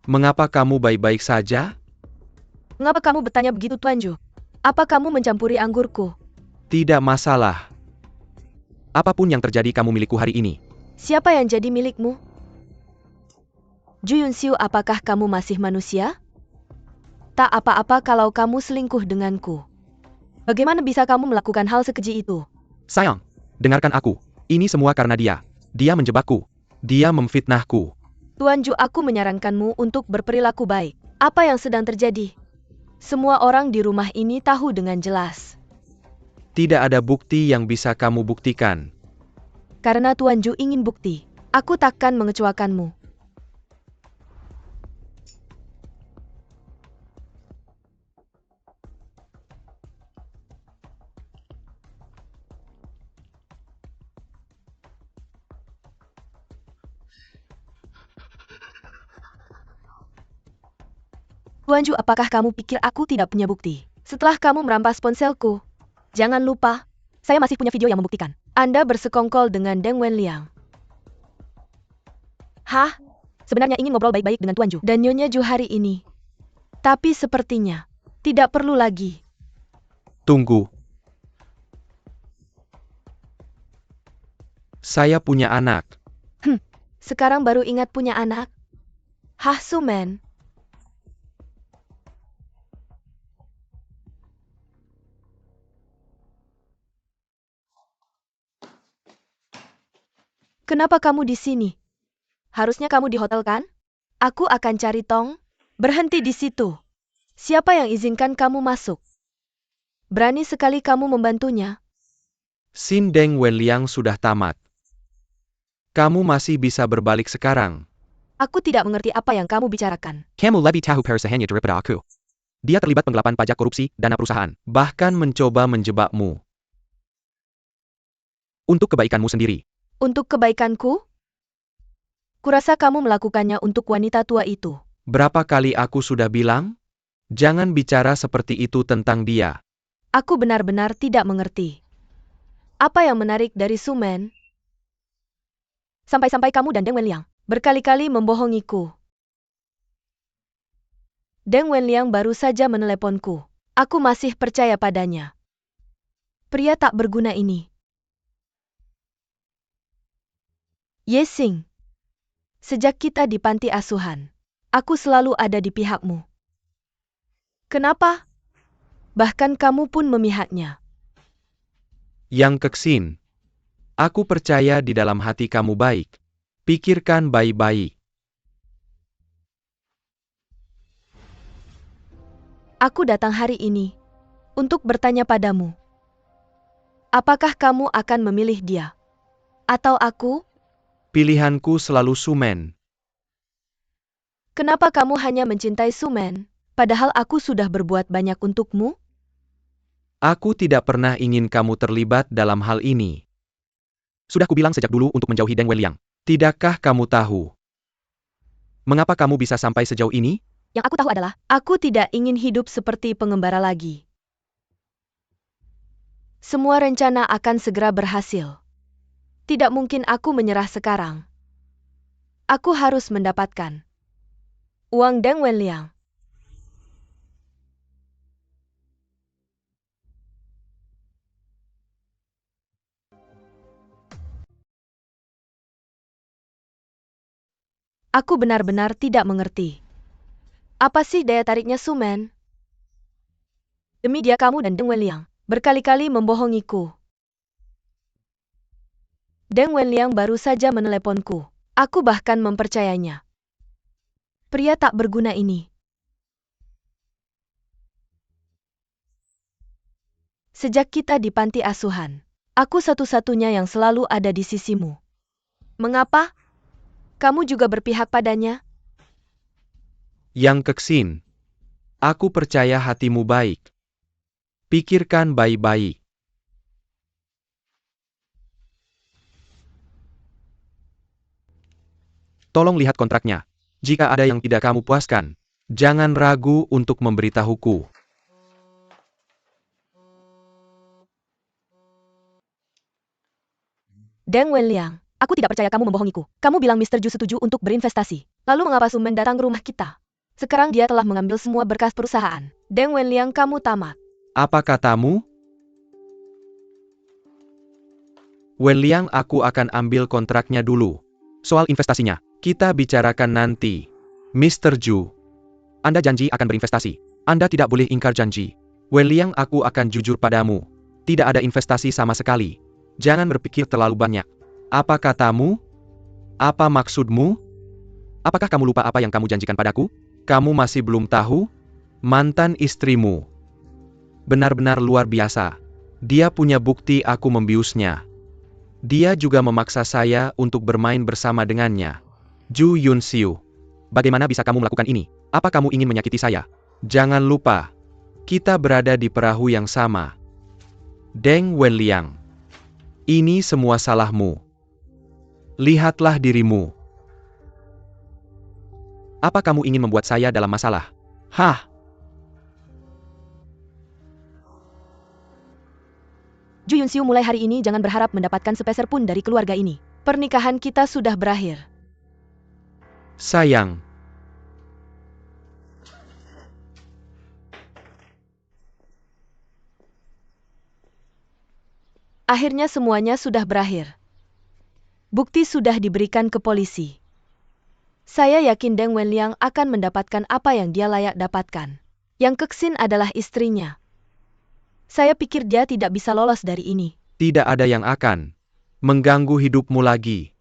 Mengapa kamu baik-baik saja? Mengapa kamu bertanya begitu, Tuan Ju? Apa kamu mencampuri anggurku? Tidak masalah. Apapun yang terjadi, kamu milikku hari ini. Siapa yang jadi milikmu? Ju Yunxiu, apakah kamu masih manusia? Tak apa-apa kalau kamu selingkuh denganku. Bagaimana bisa kamu melakukan hal sekeji itu? Sayang, dengarkan aku. Ini semua karena dia. Dia menjebakku. Dia memfitnahku. Tuan Ju, aku menyarankanmu untuk berperilaku baik. Apa yang sedang terjadi? Semua orang di rumah ini tahu dengan jelas. Tidak ada bukti yang bisa kamu buktikan. Karena Tuan Ju ingin bukti, aku takkan mengecewakanmu. Tuan Ju, apakah kamu pikir aku tidak punya bukti? Setelah kamu merampas ponselku, jangan lupa, saya masih punya video yang membuktikan. Anda bersekongkol dengan Deng Wenliang. Hah? Sebenarnya ingin ngobrol baik-baik dengan Tuan Ju dan Nyonya Ju hari ini. Tapi sepertinya, tidak perlu lagi. Tunggu. Saya punya anak. Sekarang baru ingat punya anak? Hah, Sumen? Kenapa kamu di sini? Harusnya kamu di hotel kan? Aku akan cari Tong. Berhenti di situ. Siapa yang izinkan kamu masuk? Berani sekali kamu membantunya. Sin Deng Wenliang sudah tamat. Kamu masih bisa berbalik sekarang. Aku tidak mengerti apa yang kamu bicarakan. Kamu lebih tahu perusahaannya daripada aku. Dia terlibat penggelapan pajak, korupsi, dana perusahaan. Bahkan mencoba menjebakmu. Untuk kebaikanmu sendiri. Untuk kebaikanku? Kurasa kamu melakukannya untuk wanita tua itu. Berapa kali aku sudah bilang? Jangan bicara seperti itu tentang dia. Aku benar-benar tidak mengerti. Apa yang menarik dari Sumen? Sampai-sampai kamu dan Deng Wenliang berkali-kali membohongiku. Deng Wenliang baru saja meneleponku. Aku masih percaya padanya. Pria tak berguna ini. Yesing. Sejak kita di panti asuhan, aku selalu ada di pihakmu. Kenapa? Bahkan kamu pun memihaknya. Yang Keksin. Aku percaya di dalam hati kamu baik. Pikirkan baik-baik. Aku datang hari ini untuk bertanya padamu. Apakah kamu akan memilih dia? Atau aku? Pilihanku selalu Sumen. Kenapa kamu hanya mencintai Sumen, padahal aku sudah berbuat banyak untukmu? Aku tidak pernah ingin kamu terlibat dalam hal ini. Sudah kubilang sejak dulu untuk menjauhi Deng Wenliang. Tidakkah kamu tahu? Mengapa kamu bisa sampai sejauh ini? Yang aku tahu adalah, aku tidak ingin hidup seperti pengembara lagi. Semua rencana akan segera berhasil. Tidak mungkin aku menyerah sekarang. Aku harus mendapatkan uang Deng Wenliang. Aku benar-benar tidak mengerti. Apa sih daya tariknya Sumen? Demi dia kamu dan Deng Wenliang berkali-kali membohongiku. Deng Wenliang baru saja meneleponku. Aku bahkan mempercayainya. Pria tak berguna ini. Sejak kita di panti asuhan, aku satu-satunya yang selalu ada di sisimu. Mengapa? Kamu juga berpihak padanya? Yang Keksin, aku percaya hatimu baik. Pikirkan baik-baik. Tolong lihat kontraknya. Jika ada yang tidak kamu puaskan, jangan ragu untuk memberitahuku. Deng Wenliang, aku tidak percaya kamu membohongiku. Kamu bilang Mr. Ju setuju untuk berinvestasi. Lalu mengapa Sumen datang ke rumah kita? Sekarang dia telah mengambil semua berkas perusahaan. Deng Wenliang, kamu tamat. Apa katamu? Wenliang, aku akan ambil kontraknya dulu. Soal investasinya, kita bicarakan nanti. Mr. Ju, Anda janji akan berinvestasi. Anda tidak boleh ingkar janji. Wenliang, aku akan jujur padamu. Tidak ada investasi sama sekali. Jangan berpikir terlalu banyak. Apa katamu? Apa maksudmu? Apakah kamu lupa apa yang kamu janjikan padaku? Kamu masih belum tahu? Mantan istrimu. Benar-benar luar biasa. Dia punya bukti aku membiusnya. Dia juga memaksa saya untuk bermain bersama dengannya. Ju Yunxiu, bagaimana bisa kamu melakukan ini? Apa kamu ingin menyakiti saya? Jangan lupa, kita berada di perahu yang sama. Deng Wenliang, ini semua salahmu. Lihatlah dirimu. Apa kamu ingin membuat saya dalam masalah? Hah? Ju Yunxiu, mulai hari ini jangan berharap mendapatkan sepeser pun dari keluarga ini. Pernikahan kita sudah berakhir. Sayang. Akhirnya semuanya sudah berakhir. Bukti sudah diberikan ke polisi. Saya yakin Deng Wenliang akan mendapatkan apa yang dia layak dapatkan. Yang Keksin adalah istrinya. Saya pikir dia tidak bisa lolos dari ini. Tidak ada yang akan mengganggu hidupmu lagi.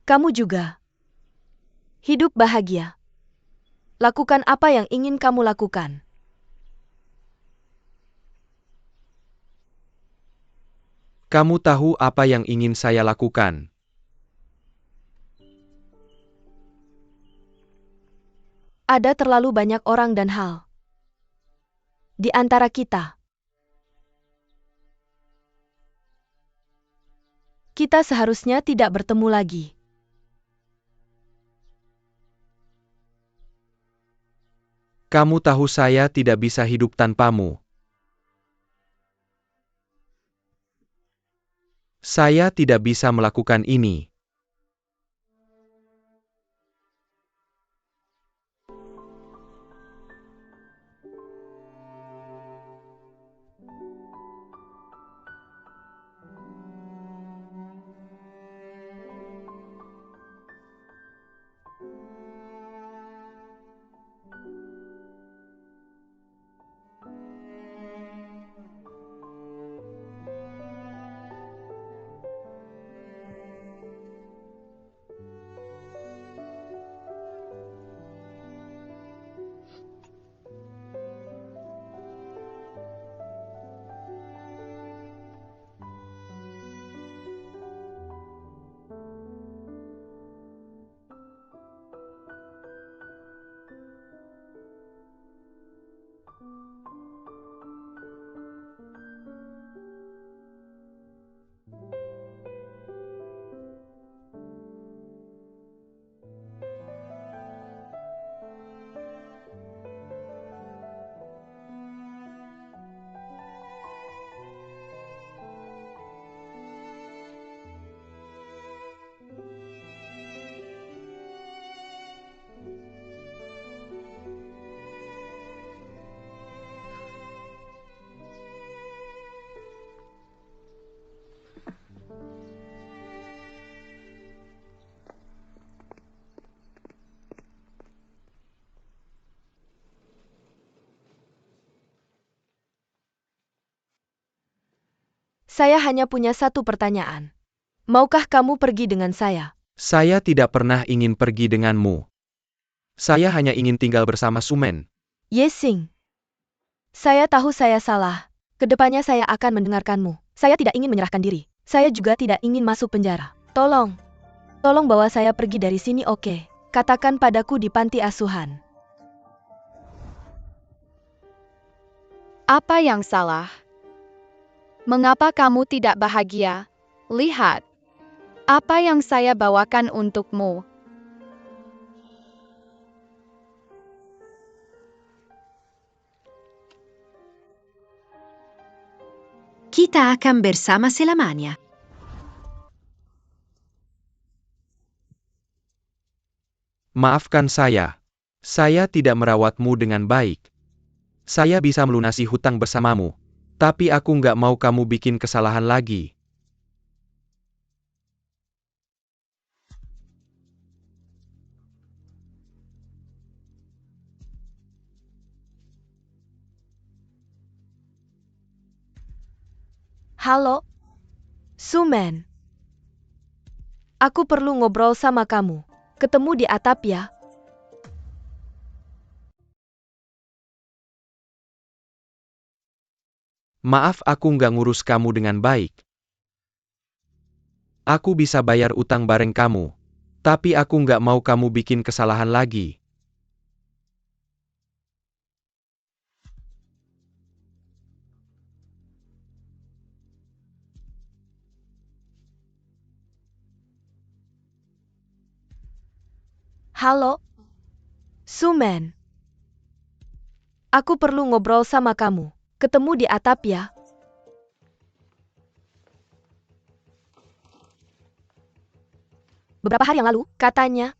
Kamu juga. Hidup bahagia. Lakukan apa yang ingin kamu lakukan. Kamu tahu apa yang ingin saya lakukan? Ada terlalu banyak orang dan hal di antara kita. Kita seharusnya tidak bertemu lagi. Kamu tahu saya tidak bisa hidup tanpamu. Saya tidak bisa melakukan ini. Saya hanya punya satu pertanyaan. Maukah kamu pergi dengan saya? Saya tidak pernah ingin pergi denganmu. Saya hanya ingin tinggal bersama Sumen. Yesing. Saya tahu saya salah. Kedepannya saya akan mendengarkanmu. Saya tidak ingin menyerahkan diri. Saya juga tidak ingin masuk penjara. Tolong. Tolong bawa saya pergi dari sini, oke? Katakan padaku di panti asuhan. Apa yang salah? Mengapa kamu tidak bahagia? Lihat. Apa yang saya bawakan untukmu. Kita akan bersama selamanya. Maafkan saya. Saya tidak merawatmu dengan baik. Saya bisa melunasi hutang bersamamu. Tapi aku nggak mau kamu bikin kesalahan lagi. Halo? Sumen. Aku perlu ngobrol sama kamu. Ketemu di atap ya. Maaf aku nggak ngurus kamu dengan baik. Aku bisa bayar utang bareng kamu. Tapi aku nggak mau kamu bikin kesalahan lagi. Halo? Sumen. Aku perlu ngobrol sama kamu. Ketemu di atap ya. Beberapa hari yang lalu, katanya,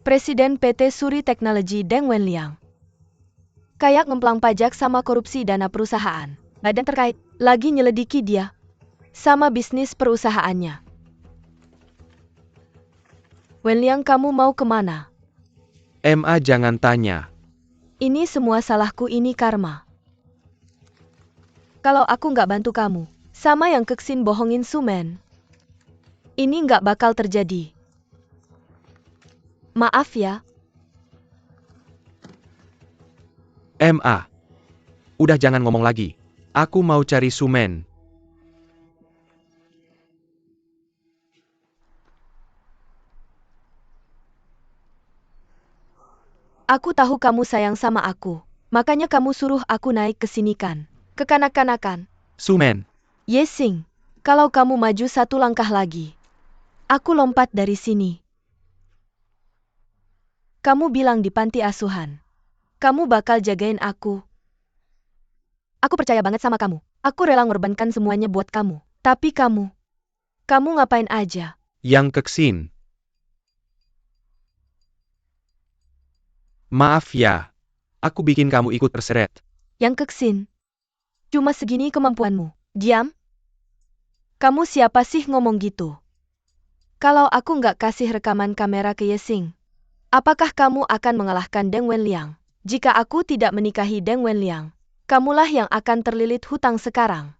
Presiden PT Suri Technology Deng Wenliang kayak ngemplang pajak sama korupsi dana perusahaan. Badan terkait lagi nyelidiki dia sama bisnis perusahaannya. Wenliang, kamu mau kemana? MA jangan tanya. Ini semua salahku, ini karma. Kalau aku nggak bantu kamu, sama yang Keksin bohongin Sumen, ini nggak bakal terjadi. Maaf ya. MA. Udah jangan ngomong lagi. Aku mau cari Sumen. Aku tahu kamu sayang sama aku. Makanya kamu suruh aku naik ke sini kan. Ke kanak-kanakan. Sumen. Yesing, kalau kamu maju satu langkah lagi, aku lompat dari sini. Kamu bilang di panti asuhan, kamu bakal jagain aku. Aku percaya banget sama kamu. Aku rela ngorbankan semuanya buat kamu. Tapi kamu ngapain aja? Yang Keksin. Maaf ya. Aku bikin kamu ikut terseret. Yang Keksin, cuma segini kemampuanmu. Diam. Kamu siapa sih ngomong gitu? Kalau aku nggak kasih rekaman kamera ke Yesing, apakah kamu akan mengalahkan Deng Wenliang? Jika aku tidak menikahi Deng Wenliang, kamulah yang akan terlilit hutang sekarang.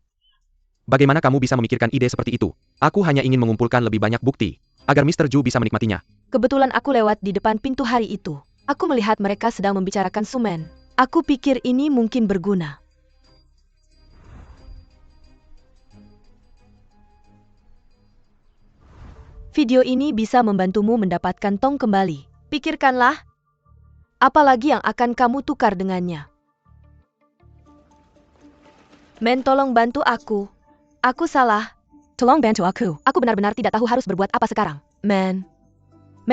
Bagaimana kamu bisa memikirkan ide seperti itu? Aku hanya ingin mengumpulkan lebih banyak bukti, agar Mr. Zhu bisa menikmatinya. Kebetulan aku lewat di depan pintu hari itu. Aku melihat mereka sedang membicarakan Sumen. Aku pikir ini mungkin berguna. Video ini bisa membantumu mendapatkan tong kembali. Pikirkanlah, apalagi yang akan kamu tukar dengannya. Men, tolong bantu aku. Aku salah. Tolong bantu aku. Aku benar-benar tidak tahu harus berbuat apa sekarang. Men,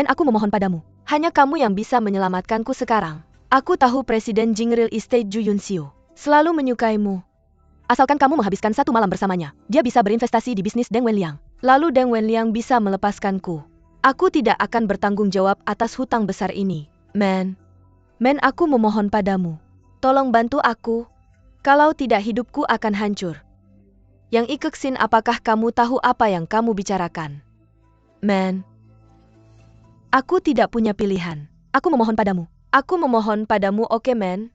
aku memohon padamu. Hanya kamu yang bisa menyelamatkanku sekarang. Aku tahu Presiden Jing Real Estate Ju Yunxiu selalu menyukaimu. Asalkan kamu menghabiskan satu malam bersamanya, dia bisa berinvestasi di bisnis Deng Wenliang. Lalu Deng Wenliang bisa melepaskanku. Aku tidak akan bertanggung jawab atas hutang besar ini. Men, aku memohon padamu. Tolong bantu aku. Kalau tidak, hidupku akan hancur. Yang Ikeksin, apakah kamu tahu apa yang kamu bicarakan? Men, aku tidak punya pilihan. Aku memohon padamu. Aku memohon padamu, oke men?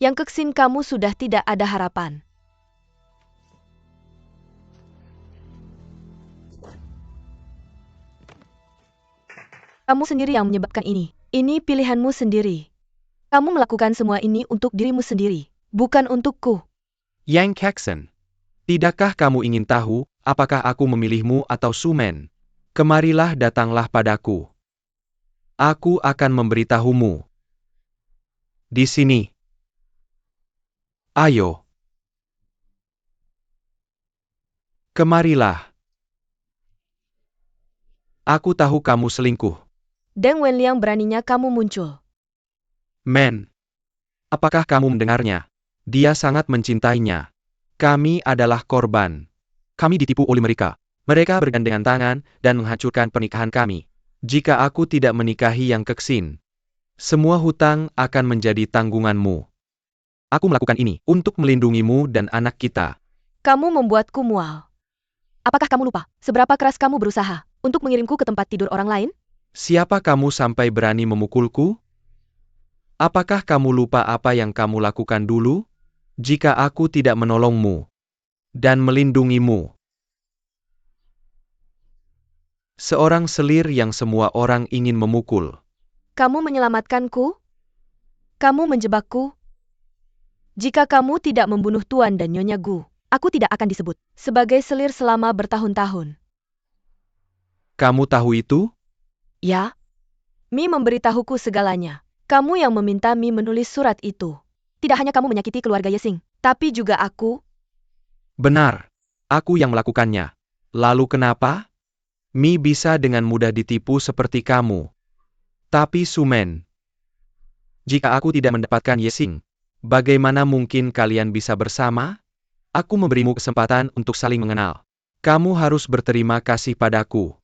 Yang Keksin, kamu sudah tidak ada harapan. Kamu sendiri yang menyebabkan ini. Ini pilihanmu sendiri. Kamu melakukan semua ini untuk dirimu sendiri, bukan untukku. Yang Keksen. Tidakkah kamu ingin tahu, apakah aku memilihmu atau Sumen? Kemarilah datanglah padaku. Aku akan memberitahumu. Di sini. Ayo. Kemarilah. Aku tahu kamu selingkuh. Deng Wenliang beraninya kamu muncul. Men. Apakah kamu mendengarnya? Dia sangat mencintainya. Kami adalah korban. Kami ditipu oleh mereka. Mereka bergandengan tangan dan menghancurkan pernikahan kami. Jika aku tidak menikahi Yang Keksin, semua hutang akan menjadi tanggunganmu. Aku melakukan ini untuk melindungimu dan anak kita. Kamu membuatku mual. Apakah kamu lupa seberapa keras kamu berusaha untuk mengirimku ke tempat tidur orang lain? Siapa kamu sampai berani memukulku? Apakah kamu lupa apa yang kamu lakukan dulu? Jika aku tidak menolongmu dan melindungimu. Seorang selir yang semua orang ingin memukul. Kamu menyelamatkanku? Kamu menjebakku? Jika kamu tidak membunuh Tuan dan Nyonya Gu, aku tidak akan disebut sebagai selir selama bertahun-tahun. Kamu tahu itu? Ya? Mi memberitahuku segalanya. Kamu yang meminta Mi menulis surat itu. Tidak hanya kamu menyakiti keluarga Yesing, tapi juga aku. Benar. Aku yang melakukannya. Lalu kenapa? Mi bisa dengan mudah ditipu seperti kamu. Tapi Sumen, jika aku tidak mendapatkan Yesing, bagaimana mungkin kalian bisa bersama? Aku memberimu kesempatan untuk saling mengenal. Kamu harus berterima kasih padaku.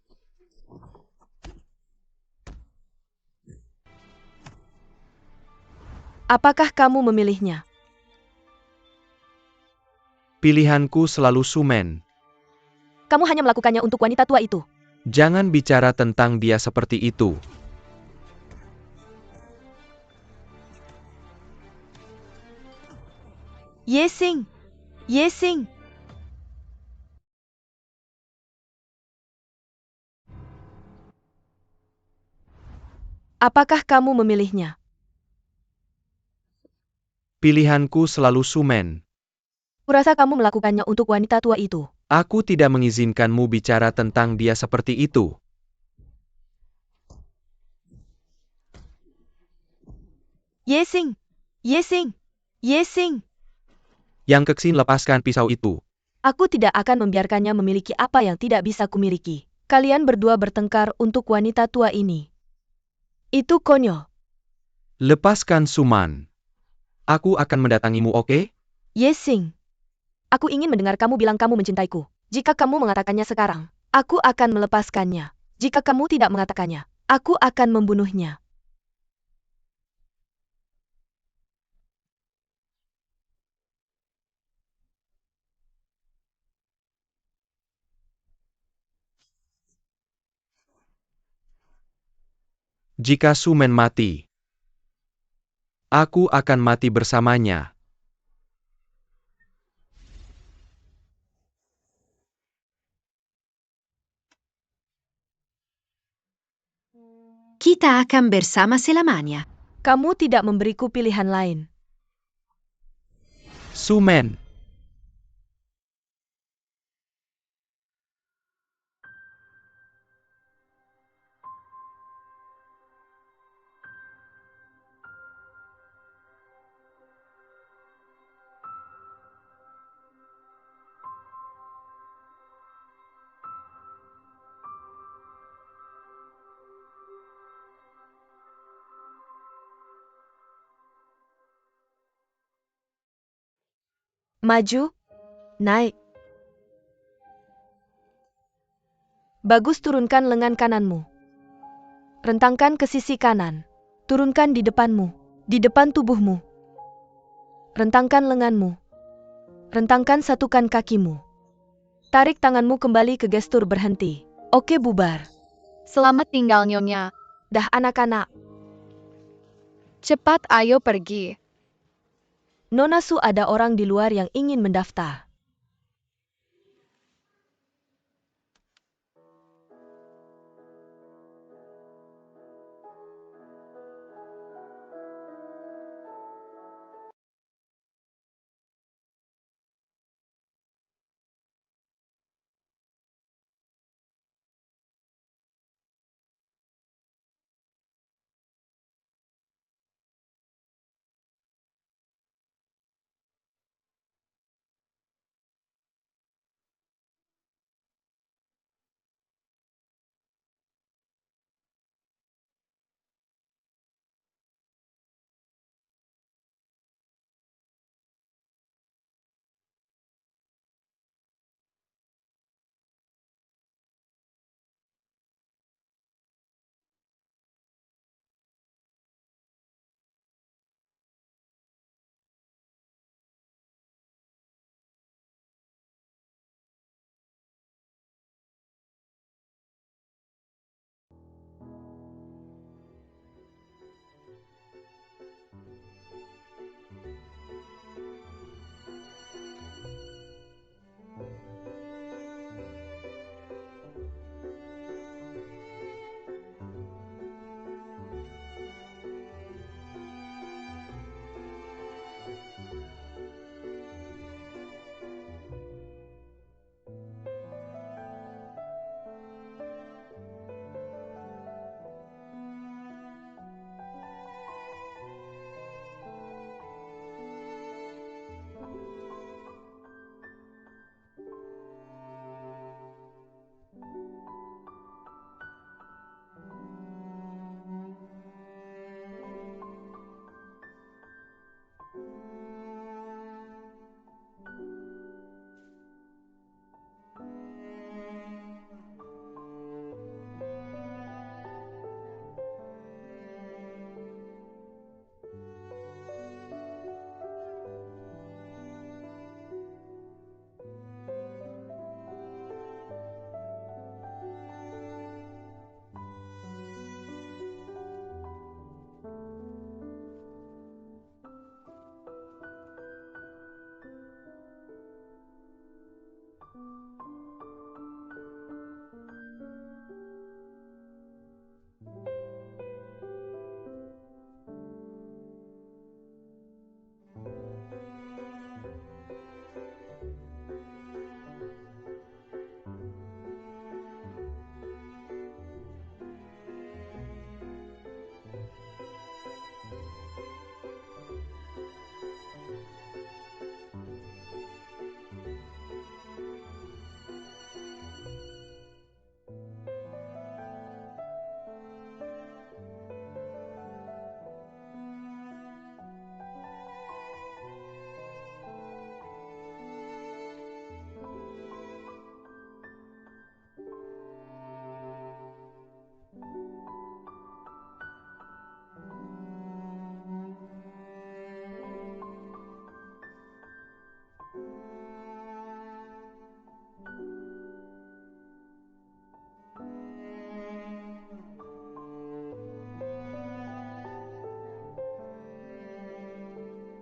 Apakah kamu memilihnya? Pilihanku selalu Sumen. Kamu hanya melakukannya untuk wanita tua itu. Jangan bicara tentang dia seperti itu. Yesing! Yesing! Apakah kamu memilihnya? Pilihanku selalu Sumen. Kurasa kamu melakukannya untuk wanita tua itu. Aku tidak mengizinkanmu bicara tentang dia seperti itu. Yesing! Yesing! Yesing! Yang Keksin, lepaskan pisau itu. Aku tidak akan membiarkannya memiliki apa yang tidak bisa kumiliki. Kalian berdua bertengkar untuk wanita tua ini. Itu konyol. Lepaskan Suman. Aku akan mendatangimu, oke? Yesing. Aku ingin mendengar kamu bilang kamu mencintaiku. Jika kamu mengatakannya sekarang, aku akan melepaskannya. Jika kamu tidak mengatakannya, aku akan membunuhnya. Jika Sumen mati, aku akan mati bersamanya. Kita akan bersama selamanya. Kamu tidak memberiku pilihan lain. Sumen. Maju, naik. Bagus, turunkan lengan kananmu. Rentangkan ke sisi kanan. Turunkan di depanmu, di depan tubuhmu. Rentangkan lenganmu. Rentangkan, satukan kakimu. Tarik tanganmu kembali ke gestur berhenti. Oke, bubar. Selamat tinggal Nyonya. Dah anak-anak. Cepat ayo pergi. Nona Su, ada orang di luar yang ingin mendaftar.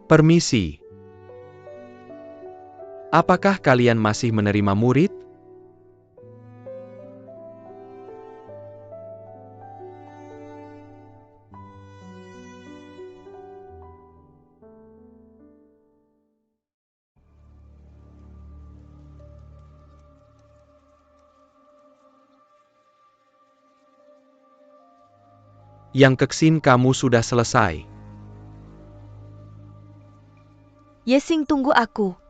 Permisi. Apakah kalian masih menerima murid? Yang Keksin kamu sudah selesai. Yesing, tunggu aku.